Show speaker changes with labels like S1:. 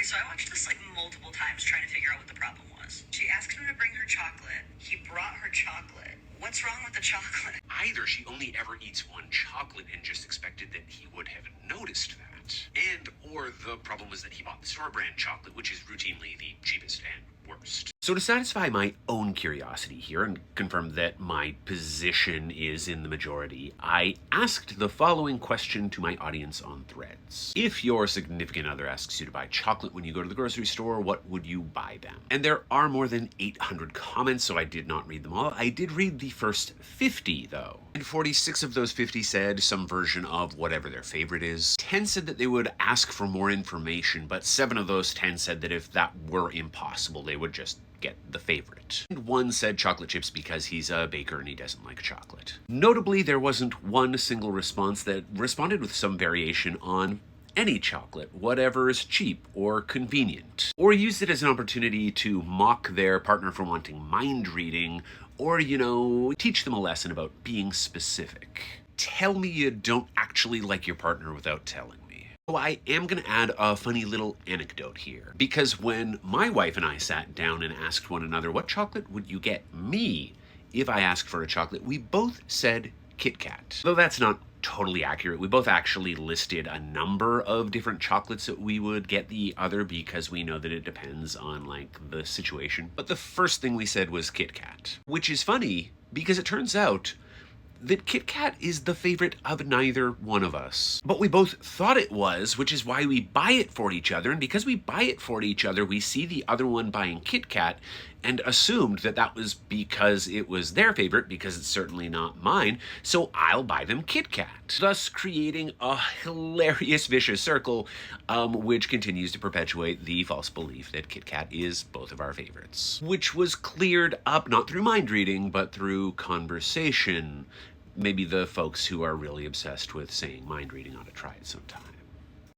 S1: so I watched this like multiple times trying to figure out what the problem was. She asked him to bring her chocolate. He brought her chocolate. What's wrong with the chocolate?
S2: Either she only ever eats one chocolate and just expected that he would have noticed that, or the problem was that he bought the store brand chocolate, which is routinely the cheapest and worst. So to satisfy my own curiosity here and confirm that my position is in the majority, I asked the following question to my audience on Threads. If your significant other asks you to buy chocolate when you go to the grocery store, what would you buy them? And there are more than 800 comments, so I did not read them all. I did read the first 50, though. And 46 of those 50 said some version of whatever their favorite is. 10 said that they would ask for more information, but 7 of those 10 said that if that were impossible, they would just get the favorite. And 1 said chocolate chips because he's a baker and he doesn't like chocolate. Notably, there wasn't one single response that responded with some variation on any chocolate, whatever is cheap or convenient, or used it as an opportunity to mock their partner for wanting mind reading, or, teach them a lesson about being specific. Tell me you don't actually like your partner without telling me. So I am going to add a funny little anecdote here, because when my wife and I sat down and asked one another, what chocolate would you get me if I asked for a chocolate, we both said Kit Kat. Though that's not totally accurate. We both actually listed a number of different chocolates that we would get the other because we know that it depends on the situation. But the first thing we said was Kit Kat, which is funny because it turns out that Kit Kat is the favorite of neither one of us. But we both thought it was, which is why we buy it for each other. And because we buy it for each other, we see the other one buying Kit Kat and assumed that that was because it was their favorite, because it's certainly not mine, so I'll buy them Kit Kat. Thus creating a hilarious vicious circle, which continues to perpetuate the false belief that Kit Kat is both of our favorites. Which was cleared up not through mind reading, but through conversation. Maybe the folks who are really obsessed with saying mind reading ought to try it sometime.